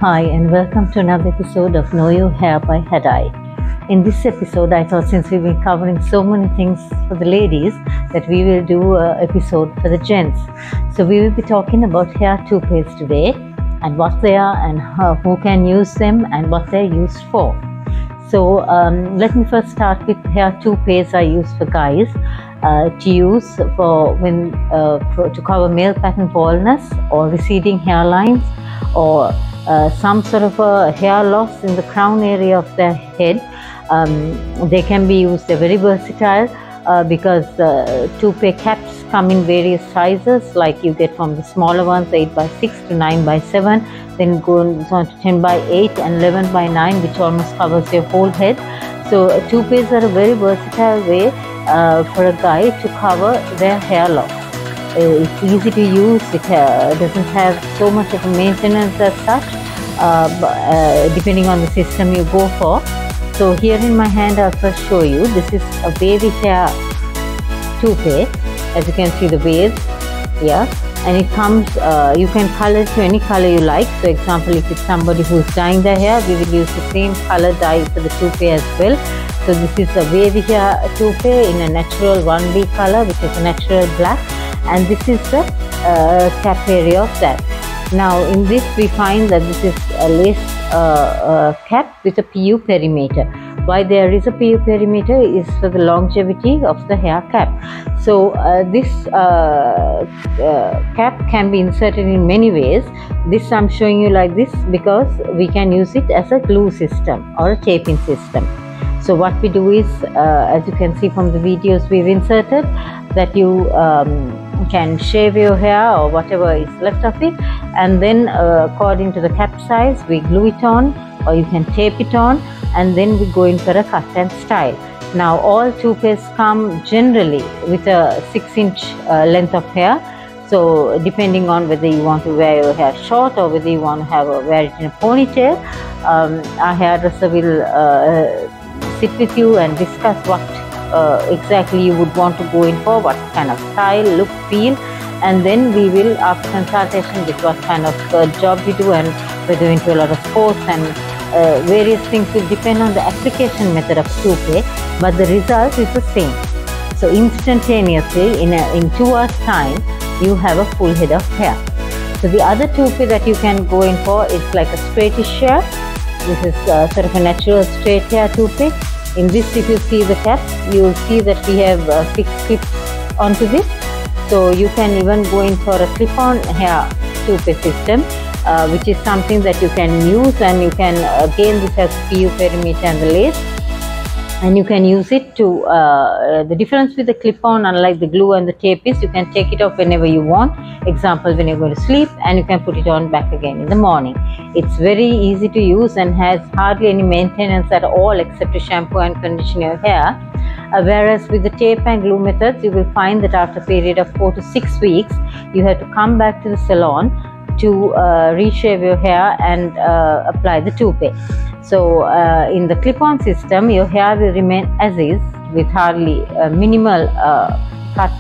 Hi and welcome to another episode of Know Your Hair by HADDAI. In this episode, I thought since we've been covering so many things for the ladies that we will do an episode for the gents. So we will be talking about hair toupees today and what they are and who can use them and what they're used for. So let me first start with hair toupees are used for guys to use for when to cover male pattern baldness or receding hairlines or some sort of a hair loss in the crown area of their head. They can be used. They're very versatile because toupee caps come in various sizes, like you get from the smaller ones 8x6 to 9x7, then goes on to 10x8 and 11x9, which almost covers your whole head. So toupees are a very versatile way for a guy to cover their hair loss. It's easy to use, it doesn't have so much of a maintenance as such, depending on the system you go for. So here in my hand I'll first show you, this is a wavy hair toupee, as you can see the waves here, and it comes, you can color it to any color you like. So example, if it's somebody who is dyeing their hair, we will use the same color dye for the toupee as well. So this is a wavy hair toupee in a natural 1B color, which is a natural black. And this is the cap area of that. Now in this we find that this is a lace cap with a PU perimeter. Why there is a PU perimeter is for the longevity of the hair cap. So this cap can be inserted in many ways. This I'm showing you like this because we can use it as a glue system or a taping system. So what we do is, as you can see from the videos we've inserted, that you can shave your hair or whatever is left of it, and then according to the cap size we glue it on, or you can tape it on, and then we go in for a cut and style. Now all toupees come generally with a 6-inch length of hair. So depending on whether you want to wear your hair short or whether you want to wear it in a ponytail, our hairdresser will sit with you and discuss what exactly you would want to go in for, what kind of style, look, feel, and then we will, after consultation with what kind of job we do and whether we're into a lot of sports and various things will depend on the application method of toupee, but the result is the same. So instantaneously in 2 hours time you have a full head of hair. So the other toupee that you can go in for is like a straightish hair. This is sort of a natural straight hair toupee. In this, if you see the cap, you will see that we have 6 clips onto this. So you can even go in for a clip-on hair toupee system, which is something that you can use, and you can again, this has PU perimeter and the lace, and you can use it to, the difference with the clip-on, unlike the glue and the tape, is you can take it off whenever you want. Example, when you're going to sleep, and you can put it on back again in the morning. It's very easy to use and has hardly any maintenance at all except to shampoo and condition your hair. Whereas with the tape and glue methods, you will find that after a period of 4 to 6 weeks, you have to come back to the salon to reshave your hair and apply the toupee. So in the clip-on system, your hair will remain as is with hardly minimal cut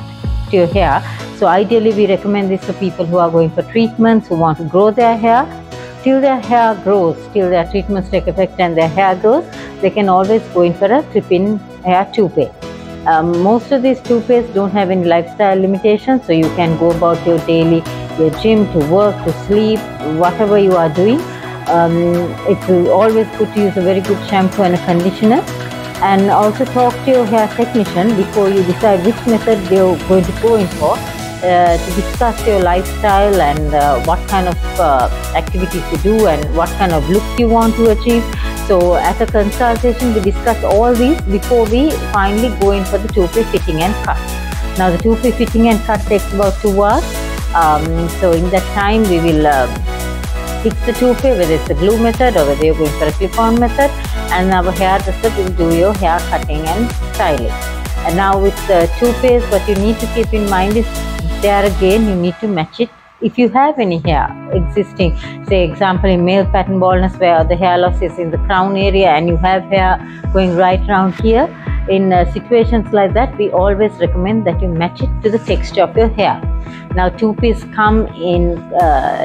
to your hair. So ideally we recommend this for people who are going for treatments, who want to grow their hair. Till their hair grows, till their treatments take effect and their hair grows, they can always go in for a clip-in hair toupee. Most of these toupees don't have any lifestyle limitations, so you can go about your daily, your gym, to work, to sleep, whatever you are doing. It's always good to use a very good shampoo and a conditioner, and also talk to your hair technician before you decide which method you're going to go in for, to discuss your lifestyle and what kind of activities you do and what kind of look you want to achieve. So at a consultation we discuss all these before we finally go in for the toupee fitting and cut. Now the toupee fitting and cut takes about 2 hours. So in that time we will fix the toupee, whether it's a glue method or whether you're going for a clip-on method, and our hairdresser will do your hair cutting and styling. And now with the toupees, what you need to keep in mind is, there again you need to match it. If you have any hair existing, say example in male pattern baldness where the hair loss is in the crown area and you have hair going right around here, in situations like that, we always recommend that you match it to the texture of your hair. Now, Toupees come in,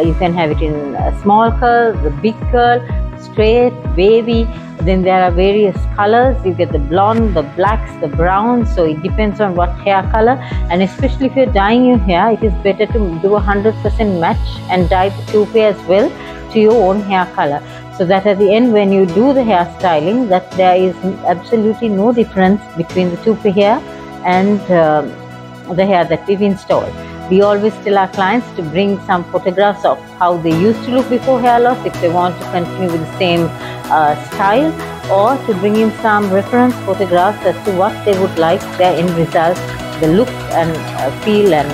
you can have it in a small curl, the big curl, straight, wavy. Then there are various colors. You get the blonde, the blacks, the browns. So it depends on what hair color. And especially if you're dyeing your hair, it is better to do 100% match and dye the toupee as well to your own hair color. So that at the end, when you do the hair styling, that there is absolutely no difference between the toupee hair and the hair that we've installed. We always tell our clients to bring some photographs of how they used to look before hair loss if they want to continue with the same style, or to bring in some reference photographs as to what they would like their end result, the look and feel and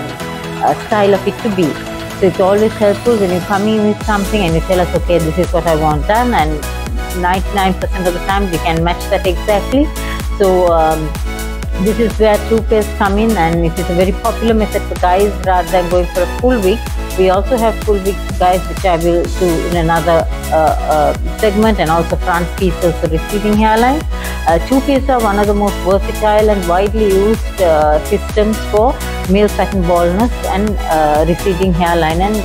style of it to be. So it's always helpful when you come in with something and you tell us, okay, this is what I want done, and 99% of the time we can match that exactly. So this is where toupees come in, and it is a very popular method for guys rather than going for a full wig. We also have full wigs, guys, which I will do in another segment, and also front pieces for receding hairline. Toupees are one of the most versatile and widely used systems for male pattern baldness and receding hairline and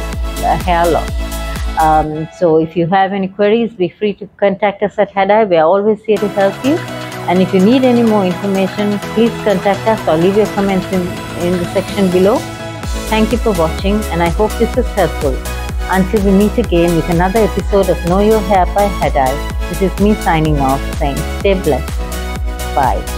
hair loss. So if you have any queries, be free to contact us at HADDAI. We are always here to help you. And if you need any more information, please contact us or leave your comments in the section below. Thank you for watching, and I hope this was helpful. Until we meet again with another episode of Know Your Hair by HADDAI, this is me signing off, saying stay blessed. Bye.